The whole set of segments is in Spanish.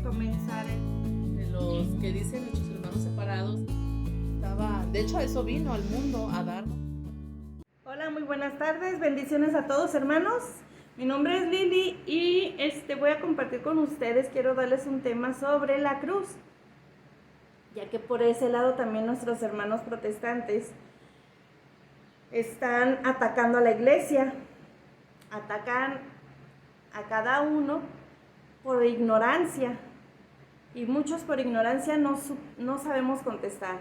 comenzar. De los que dicen nuestros hermanos separados, de hecho, eso vino al mundo a darnos. Hola, muy buenas tardes, bendiciones a todos hermanos. Mi nombre es Lili y voy a compartir con ustedes, quiero darles un tema sobre la cruz, ya que por ese lado también nuestros hermanos protestantes están atacando a la iglesia, atacan a cada uno por ignorancia, y muchos por ignorancia no sabemos contestar.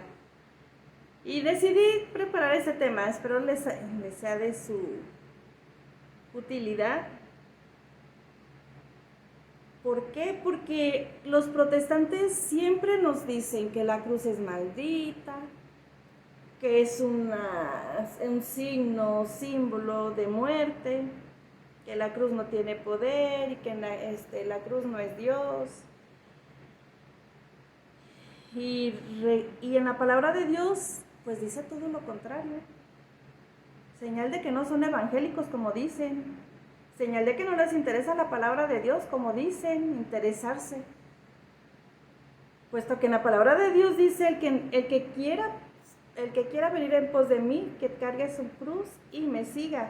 Y decidí preparar ese tema, espero les sea de su utilidad. ¿Por qué? Porque los protestantes siempre nos dicen que la cruz es maldita, que es un símbolo de muerte, que la cruz no tiene poder y que la cruz no es Dios. Y en la palabra de Dios, pues dice todo lo contrario. Señal de que no son evangélicos, como dicen. Señal de que no les interesa la palabra de Dios, como dicen, interesarse. Puesto que en la palabra de Dios dice el que quiera venir en pos de mí, que cargue su cruz y me siga.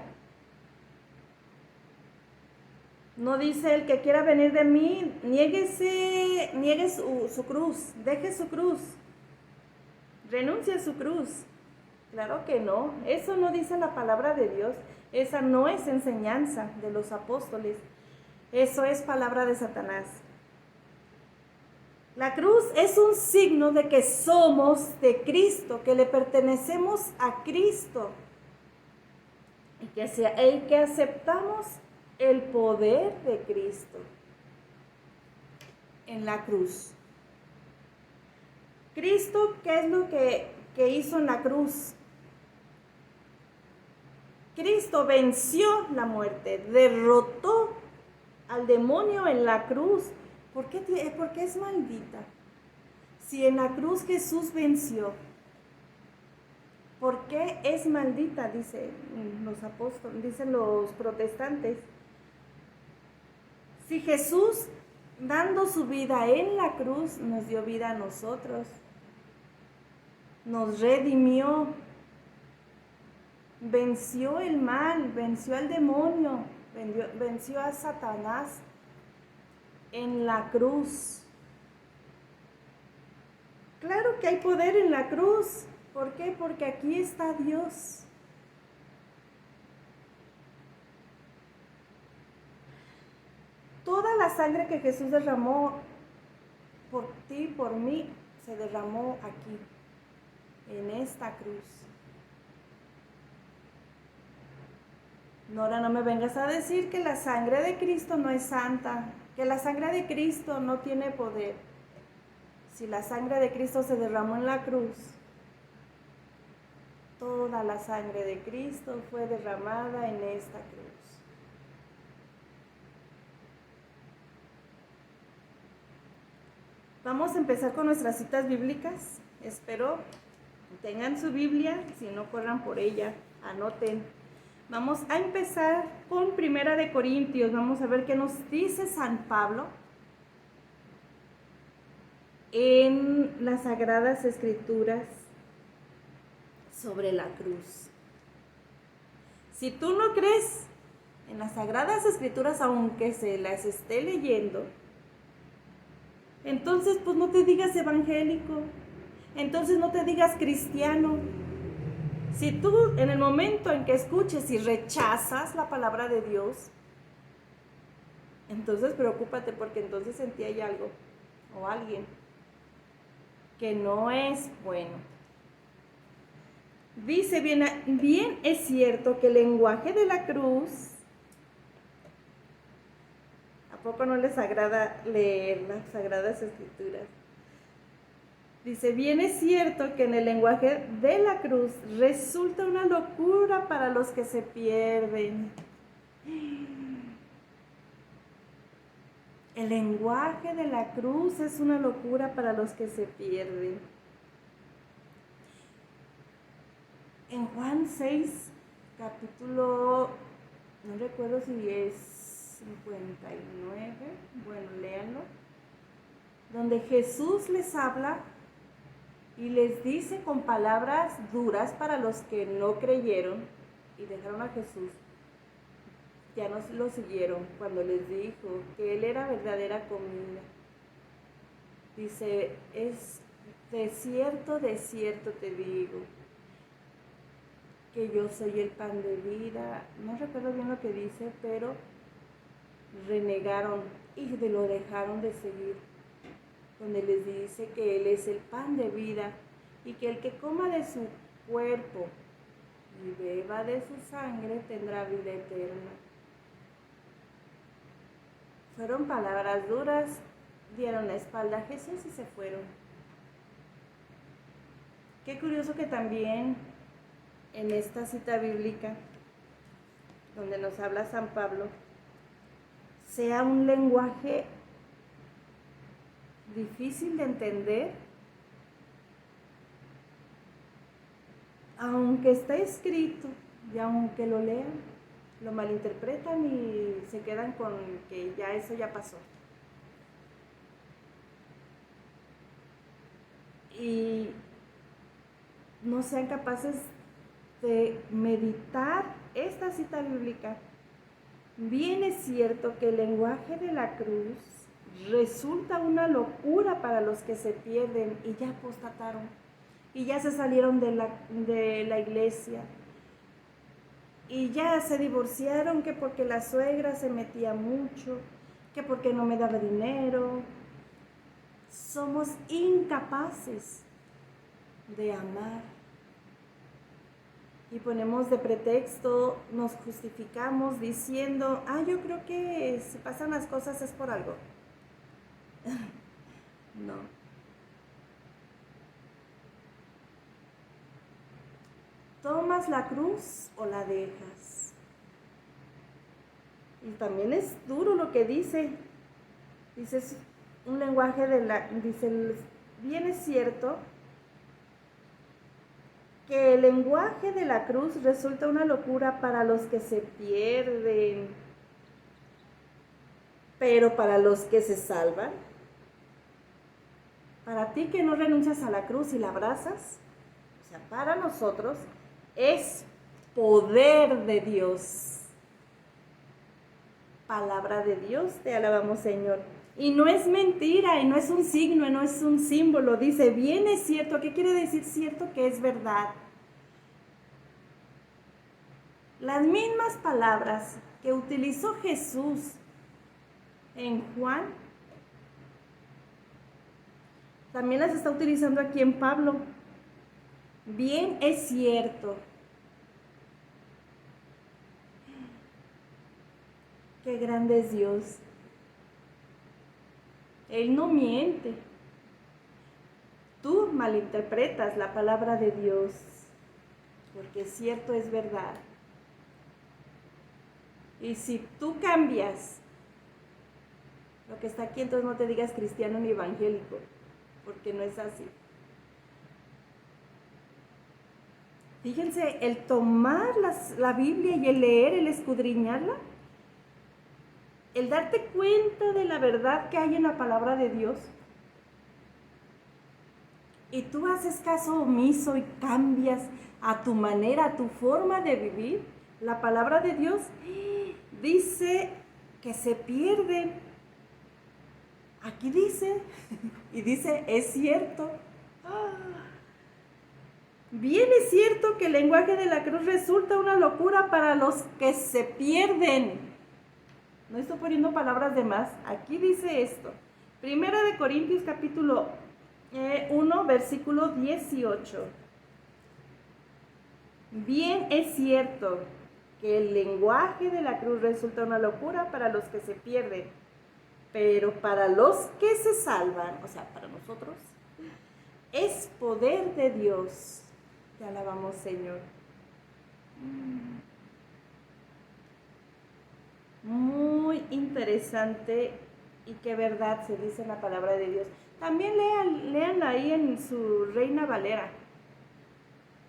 No dice el que quiera venir de mí, niegue su cruz, deje su cruz, renuncie a su cruz. Claro que no, eso no dice la palabra de Dios, esa no es enseñanza de los apóstoles, eso es palabra de Satanás. La cruz es un signo de que somos de Cristo, que le pertenecemos a Cristo y que aceptamos el poder de Cristo en la cruz. Cristo, ¿qué es lo que hizo en la cruz? Cristo venció la muerte, derrotó al demonio en la cruz. ¿Por qué es maldita? Si en la cruz Jesús venció, ¿por qué es maldita? Dicen los apóstoles, dicen los protestantes. Si Jesús, dando su vida en la cruz, nos dio vida a nosotros, nos redimió, venció el mal, venció al demonio, venció a Satanás en la cruz. Claro que hay poder en la cruz. ¿Por qué? Porque aquí está Dios. Toda la sangre que Jesús derramó por ti, por mí, se derramó aquí, en esta cruz. Ahora no me vengas a decir que la sangre de Cristo no es santa, que la sangre de Cristo no tiene poder. Si la sangre de Cristo se derramó en la cruz, toda la sangre de Cristo fue derramada en esta cruz. Vamos a empezar con nuestras citas bíblicas. Espero tengan su Biblia, si no corran por ella, anoten. Vamos a empezar con 1 de Corintios. Vamos a ver qué nos dice San Pablo en las Sagradas Escrituras sobre la cruz. Si tú no crees en las Sagradas Escrituras, aunque se las esté leyendo, entonces pues no te digas evangélico, entonces no te digas cristiano. Si tú en el momento en que escuches y rechazas la palabra de Dios, entonces preocúpate, porque entonces en ti hay algo o alguien que no es bueno. Dice, bien es cierto que el lenguaje de la cruz, ¿a poco no les agrada leer las Sagradas Escrituras? Dice, bien es cierto que en el lenguaje de la cruz resulta una locura para los que se pierden. El lenguaje de la cruz es una locura para los que se pierden. En Juan 6, capítulo, no recuerdo si es 59, bueno, léanlo. donde Jesús les habla y les dice con palabras duras para los que no creyeron y dejaron a Jesús. Ya no lo siguieron cuando les dijo que Él era verdadera comida. Dice, es de cierto te digo, que yo soy el pan de vida. No recuerdo bien lo que dice, pero renegaron y lo dejaron de seguir. Donde les dice que Él es el pan de vida y que el que coma de su cuerpo y beba de su sangre tendrá vida eterna. Fueron palabras duras, dieron la espalda a Jesús y se fueron. Qué curioso que también en esta cita bíblica, donde nos habla San Pablo, sea un lenguaje difícil de entender, aunque está escrito y aunque lo lean, lo malinterpretan y se quedan con que ya eso ya pasó. Y no sean capaces de meditar esta cita bíblica. Bien es cierto que el lenguaje de la cruz resulta una locura para los que se pierden y ya apostataron y ya se salieron de la iglesia y ya se divorciaron, que porque la suegra se metía mucho, que porque no me daba dinero. Somos incapaces de amar y ponemos de pretexto, nos justificamos diciendo, yo creo que si pasan las cosas es por algo. No. ¿Tomas la cruz o la dejas? Y también es duro lo que dice. Dice un lenguaje dice, bien es cierto que el lenguaje de la cruz resulta una locura para los que se pierden, pero para los que se salvan, para ti que no renuncias a la cruz y la abrazas, o sea, para nosotros es poder de Dios. Palabra de Dios, te alabamos, Señor. Y no es mentira, y no es un signo, y no es un símbolo. Dice, bien es cierto. ¿Qué quiere decir cierto? Que es verdad. Las mismas palabras que utilizó Jesús en Juan, también las está utilizando aquí en Pablo. Bien es cierto. Qué grande es Dios. Él no miente. Tú malinterpretas la palabra de Dios, porque cierto es verdad. Y si tú cambias lo que está aquí, entonces no te digas cristiano ni evangélico, porque no es así. Fíjense, el tomar la Biblia y el leer, el escudriñarla, el darte cuenta de la verdad que hay en la palabra de Dios, y tú haces caso omiso y cambias a tu manera, a tu forma de vivir, la palabra de Dios dice que se pierden. Aquí dice, y dice, es cierto. Bien es cierto que el lenguaje de la cruz resulta una locura para los que se pierden. No estoy poniendo palabras de más. Aquí dice esto. Primera de Corintios capítulo 1, versículo 18. Bien es cierto que el lenguaje de la cruz resulta una locura para los que se pierden, pero para los que se salvan, o sea, para nosotros, es poder de Dios. Te alabamos, Señor. Muy interesante y qué verdad se dice en la palabra de Dios. También léanla ahí en su Reina Valera,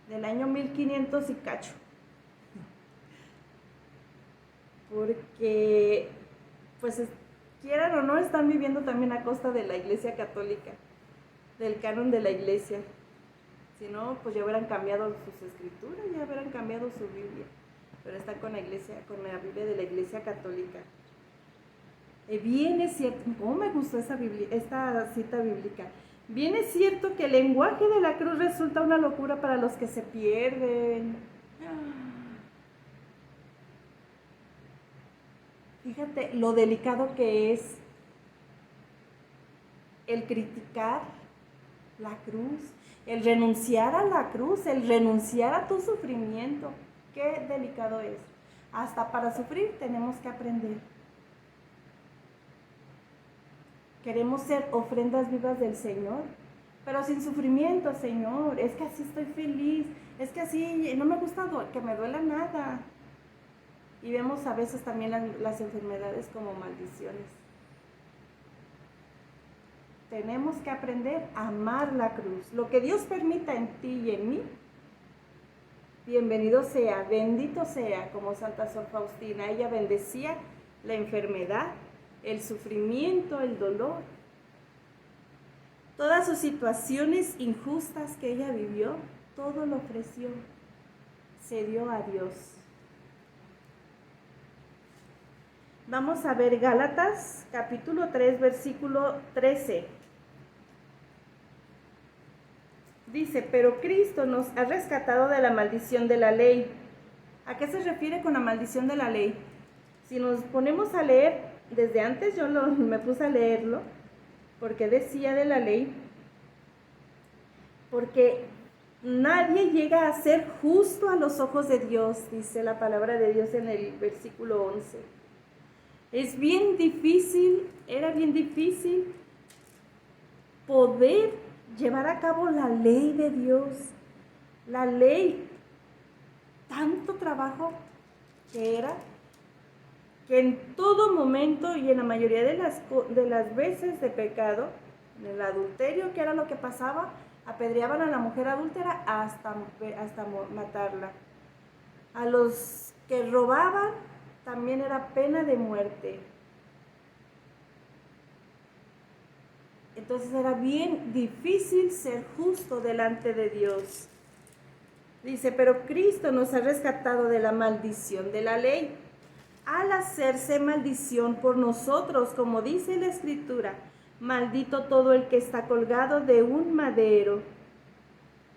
del año 1500 y cacho. Porque, pues, quieran o no, están viviendo también a costa de la Iglesia Católica, del canon de la Iglesia. Si no, pues ya hubieran cambiado sus escrituras, ya hubieran cambiado su Biblia. Pero están con la Iglesia, con la Biblia de la Iglesia Católica. Bien es cierto, ¿cómo me gustó esta cita bíblica? Bien es cierto que el lenguaje de la cruz resulta una locura para los que se pierden. Fíjate lo delicado que es el criticar la cruz, el renunciar a la cruz, el renunciar a tu sufrimiento. Qué delicado es. Hasta para sufrir tenemos que aprender. Queremos ser ofrendas vivas del Señor, pero sin sufrimiento, Señor. Es que así estoy feliz, es que así no me gusta que me duela nada. Y vemos a veces también las enfermedades como maldiciones. Tenemos que aprender a amar la cruz. Lo que Dios permita en ti y en mí, bienvenido sea, bendito sea, como Santa Sor Faustina. Ella bendecía la enfermedad, el sufrimiento, el dolor. Todas sus situaciones injustas que ella vivió, todo lo ofreció. Se dio a Dios. Vamos a ver Gálatas, capítulo 3, versículo 13. Dice, pero Cristo nos ha rescatado de la maldición de la ley. ¿A qué se refiere con la maldición de la ley? Si nos ponemos a leer, desde antes yo me puse a leerlo, porque decía de la ley, porque nadie llega a ser justo a los ojos de Dios, dice la palabra de Dios en el versículo 11. Es bien difícil, era bien difícil poder llevar a cabo la ley de Dios. La ley, tanto trabajo que era, que en todo momento y en la mayoría de las veces de pecado, en el adulterio, que era lo que pasaba, apedreaban a la mujer adúltera hasta matarla. A los que robaban también era pena de muerte. Entonces era bien difícil ser justo delante de Dios. Dice, pero Cristo nos ha rescatado de la maldición de la ley, al hacerse maldición por nosotros, como dice la Escritura, maldito todo el que está colgado de un madero.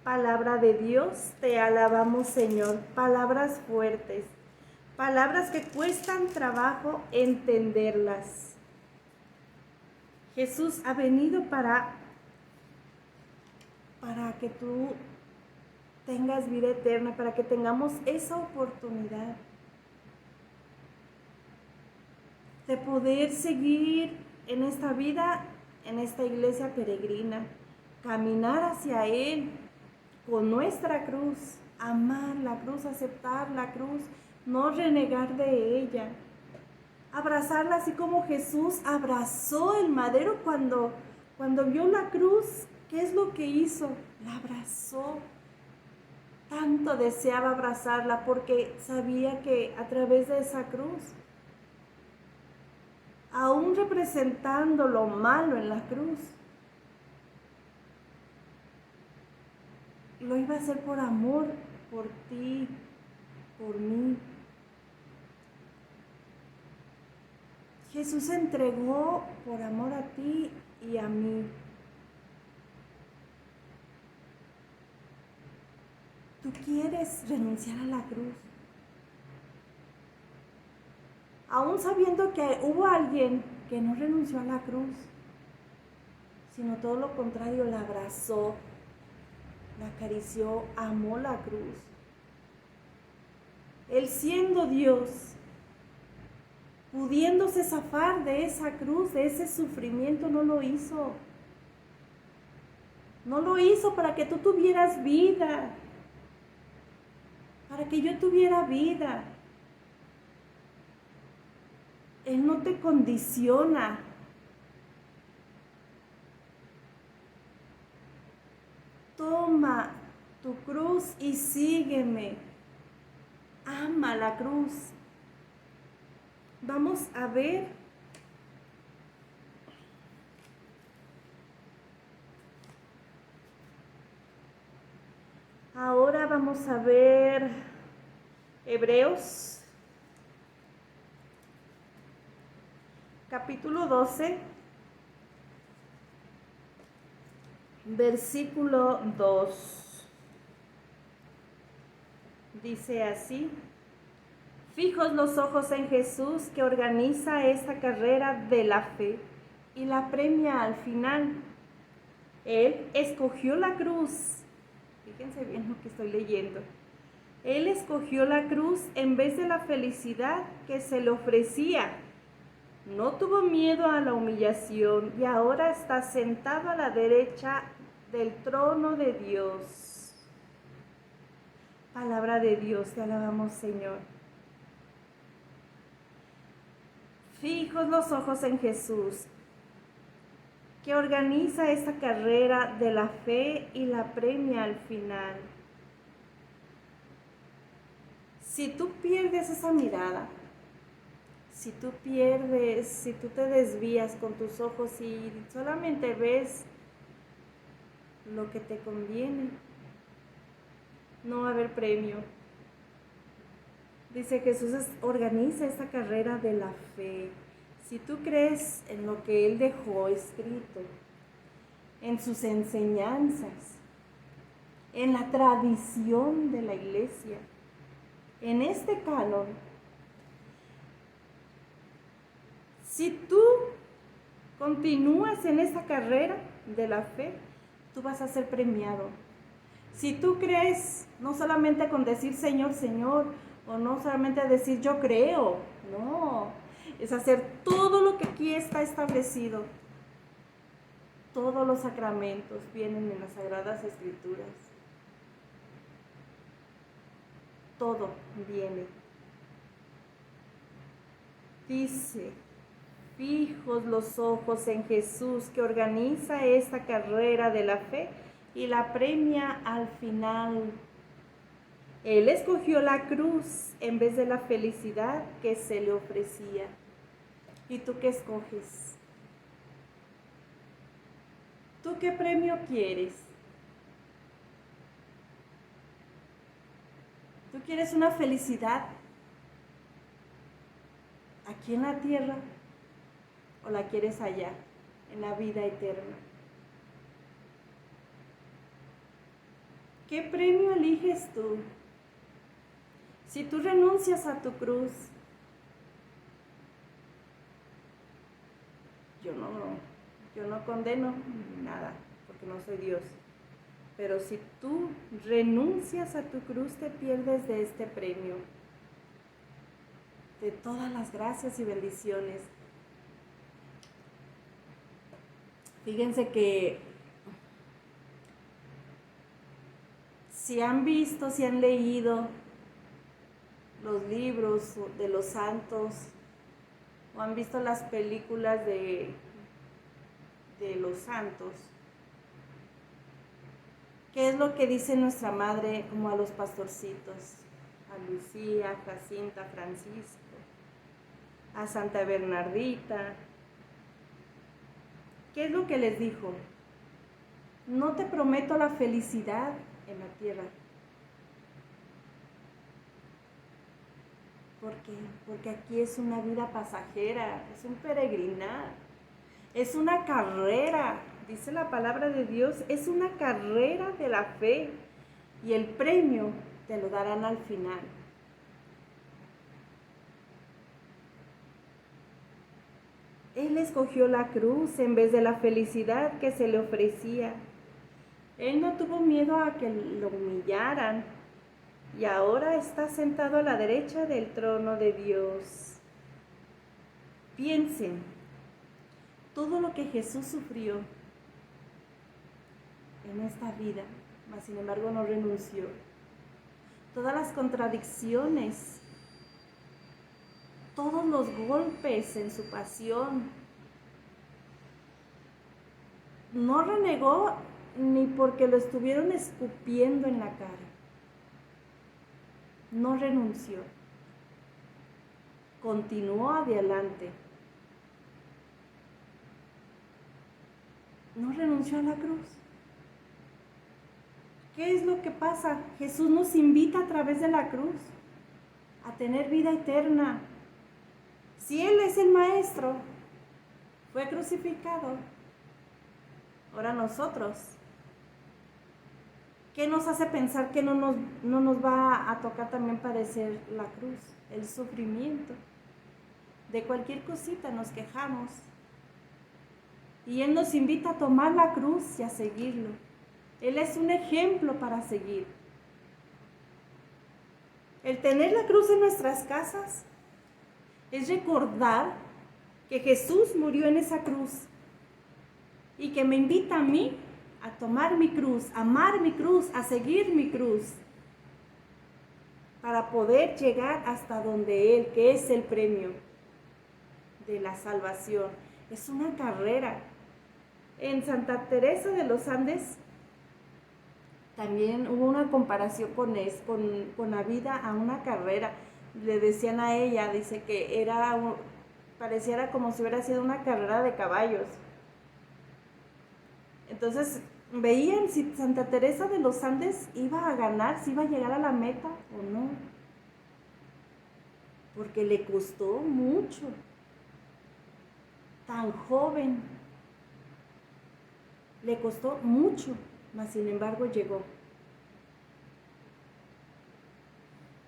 Palabra de Dios, te alabamos, Señor. Palabras fuertes, palabras que cuestan trabajo entenderlas. Jesús ha venido para que tú tengas vida eterna, para que tengamos esa oportunidad de poder seguir en esta vida, en esta iglesia peregrina, caminar hacia Él con nuestra cruz, amar la cruz, aceptar la cruz, no renegar de ella, abrazarla así como Jesús abrazó el madero cuando vio la cruz. ¿Qué es lo que hizo? La abrazó. Tanto deseaba abrazarla porque sabía que a través de esa cruz, aún representando lo malo en la cruz, lo iba a hacer por amor, por ti, por mí. Jesús se entregó por amor a ti y a mí. ¿Tú quieres renunciar a la cruz? Aún sabiendo que hubo alguien que no renunció a la cruz, sino todo lo contrario, la abrazó, la acarició, amó la cruz. Él siendo Dios, pudiéndose zafar de esa cruz, de ese sufrimiento, no lo hizo. No lo hizo para que tú tuvieras vida, para que yo tuviera vida. Él no te condiciona. Toma tu cruz y sígueme. Ama la cruz. Vamos a ver Ahora vamos a ver Hebreos, capítulo 12, versículo 2. Dice así: fijos los ojos en Jesús, que organiza esta carrera de la fe y la premia al final. Él escogió la cruz. Fíjense bien lo que estoy leyendo. Él escogió la cruz en vez de la felicidad que se le ofrecía. No tuvo miedo a la humillación y ahora está sentado a la derecha del trono de Dios. Palabra de Dios, te alabamos, Señor. Fijos los ojos en Jesús, que organiza esta carrera de la fe y la premia al final. Si tú pierdes esa mirada, si tú te desvías con tus ojos y solamente ves lo que te conviene, no va a haber premio. Dice Jesús organiza esta carrera de la fe. Si tú crees en lo que Él dejó escrito, en sus enseñanzas, en la tradición de la iglesia, en este canon, si tú continúas en esta carrera de la fe, tú vas a ser premiado. Si tú crees, no solamente con decir Señor, Señor, o no solamente decir yo creo, no, es hacer todo lo que aquí está establecido. Todos los sacramentos vienen en las Sagradas Escrituras. Todo viene. Dice: fijos los ojos en Jesús, que organiza esta carrera de la fe y la premia al final. Él escogió la cruz en vez de la felicidad que se le ofrecía. ¿Y tú qué escoges? ¿Tú qué premio quieres? ¿Tú quieres una felicidad aquí en la tierra o la quieres allá, en la vida eterna? ¿Qué premio eliges tú? Si tú renuncias a tu cruz, yo no condeno nada, porque no soy Dios. Pero si tú renuncias a tu cruz, te pierdes de este premio, de todas las gracias y bendiciones. Fíjense que si han visto, si han leído los libros de los santos o han visto las películas de los santos, ¿qué es lo que dice nuestra madre como a los pastorcitos? A Lucía, a Jacinta, a Francisco, a Santa Bernardita. ¿Qué es lo que les dijo? No te prometo la felicidad en la tierra. ¿Por qué? Porque aquí es una vida pasajera, es un peregrinar, es una carrera, dice la palabra de Dios, es una carrera de la fe y el premio te lo darán al final. Él escogió la cruz en vez de la felicidad que se le ofrecía. Él no tuvo miedo a que lo humillaran. Y ahora está sentado a la derecha del trono de Dios. Piensen, todo lo que Jesús sufrió en esta vida, mas sin embargo no renunció. Todas las contradicciones, todos los golpes en su pasión. No renegó ni porque lo estuvieron escupiendo en la cara. No renunció, continuó adelante, no renunció a la cruz. ¿qué es lo que pasa? Jesús nos invita a través de la cruz a tener vida eterna. Si Él es el Maestro, fue crucificado, ahora nosotros, ¿qué nos hace pensar que no nos va a tocar también padecer la cruz, el sufrimiento? De cualquier cosita nos quejamos. Y Él nos invita a tomar la cruz y a seguirlo. Él es un ejemplo para seguir. El tener la cruz en nuestras casas es recordar que Jesús murió en esa cruz y que me invita a mí a tomar mi cruz, a amar mi cruz, a seguir mi cruz, para poder llegar hasta donde Él, que es el premio de la salvación. Es una carrera. En Santa Teresa de los Andes también hubo una comparación con la vida a una carrera. Le decían a ella, dice que pareciera como si hubiera sido una carrera de caballos. Entonces veían si Santa Teresa de los Andes iba a ganar, si iba a llegar a la meta o no. Porque le costó mucho. Tan joven. Le costó mucho, mas sin embargo llegó.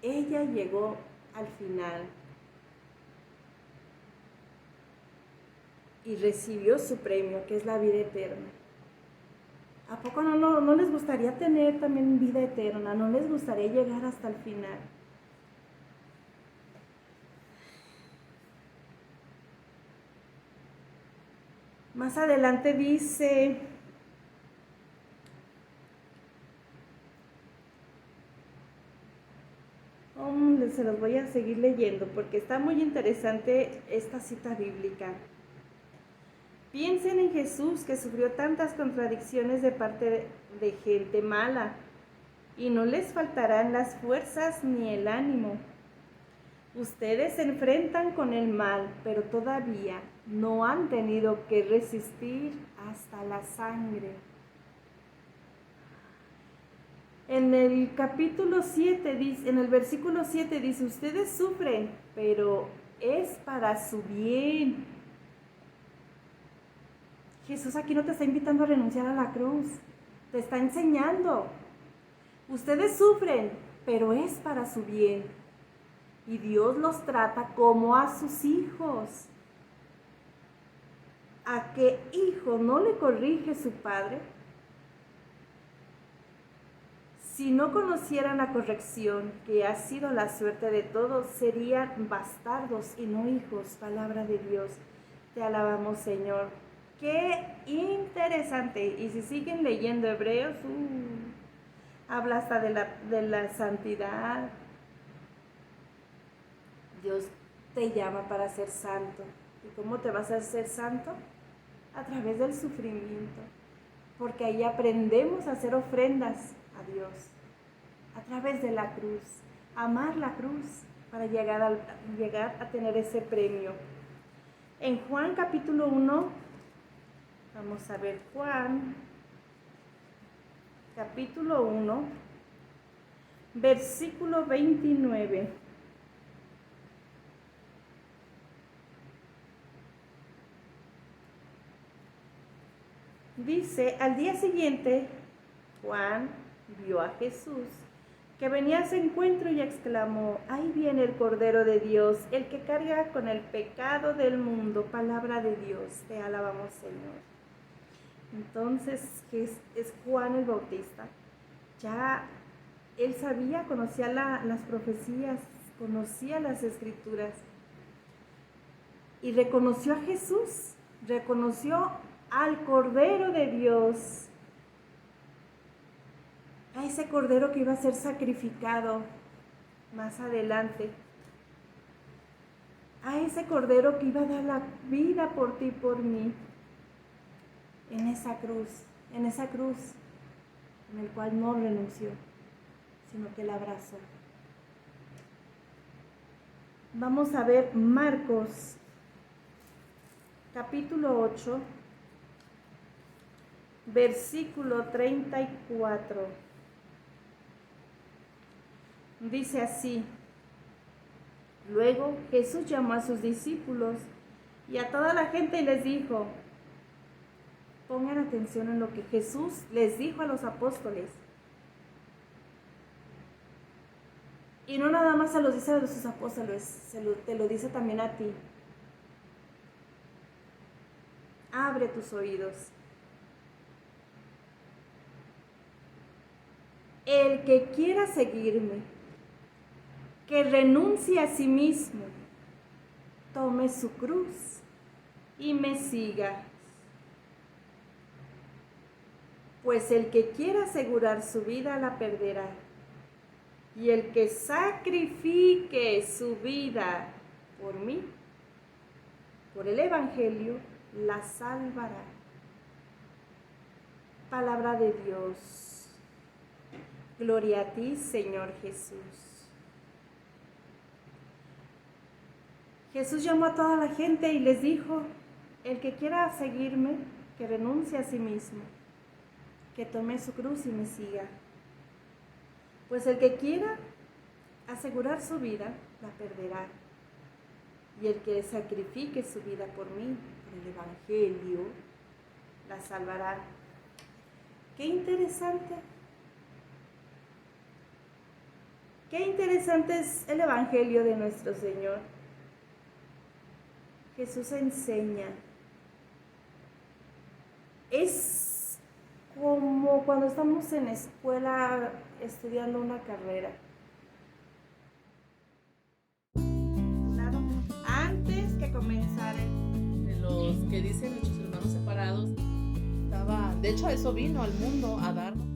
Ella llegó al final y recibió su premio, que es la vida eterna. ¿A poco no les gustaría tener también vida eterna? ¿No les gustaría llegar hasta el final? Más adelante dice, se los voy a seguir leyendo porque está muy interesante esta cita bíblica. Piensen en Jesús, que sufrió tantas contradicciones de parte de gente mala, y no les faltarán las fuerzas ni el ánimo. Ustedes se enfrentan con el mal, pero todavía no han tenido que resistir hasta la sangre. En el capítulo 7, en el versículo 7 dice, ustedes sufren, pero es para su bien. Jesús aquí no te está invitando a renunciar a la cruz, te está enseñando. Ustedes sufren, pero es para su bien. Y Dios los trata como a sus hijos. ¿A qué hijo no le corrige su padre? Si no conocieran la corrección, que ha sido la suerte de todos, serían bastardos y no hijos. Palabra de Dios. Te alabamos, Señor. Qué interesante. Y si siguen leyendo Hebreos, habla hasta de la santidad. Dios te llama para ser santo. ¿Y cómo te vas a hacer santo? A través del sufrimiento. Porque ahí aprendemos a hacer ofrendas a Dios. A través de la cruz. Amar la cruz para llegar a tener ese premio. En Juan capítulo 1, vamos a ver Juan capítulo 1, versículo 29. Dice, al día siguiente, Juan vio a Jesús, que venía a su encuentro y exclamó, ahí viene el Cordero de Dios, el que carga con el pecado del mundo. Palabra de Dios, te alabamos, Señor. Entonces, es Juan el Bautista. Ya él sabía, conocía las profecías, conocía las escrituras. Y reconoció a Jesús, reconoció al Cordero de Dios, a ese Cordero que iba a ser sacrificado más adelante, a ese Cordero que iba a dar la vida por ti y por mí, en esa cruz, en el cual no renunció, sino que la abrazó. Vamos a ver Marcos, capítulo 8, versículo 34. Dice así: luego Jesús llamó a sus discípulos y a toda la gente y les dijo, pongan atención en lo que Jesús les dijo a los apóstoles. Y no nada más se los dice a sus apóstoles, te lo dice también a ti. Abre tus oídos. El que quiera seguirme, que renuncie a sí mismo, tome su cruz y me siga. Pues el que quiera asegurar su vida la perderá, y el que sacrifique su vida por mí, por el Evangelio, la salvará. Palabra de Dios. Gloria a ti, Señor Jesús. Jesús llamó a toda la gente y les dijo, el que quiera seguirme, que renuncie a sí mismo, que tome su cruz y me siga. Pues el que quiera asegurar su vida, la perderá. Y el que sacrifique su vida por mí, por el Evangelio, la salvará. ¡Qué interesante! ¡Qué interesante es el Evangelio de nuestro Señor! Jesús enseña. Es como cuando estamos en escuela estudiando una carrera. Claro, antes que comenzar De los que dicen nuestros hermanos separados, estaba, de hecho a eso vino al mundo, a darnos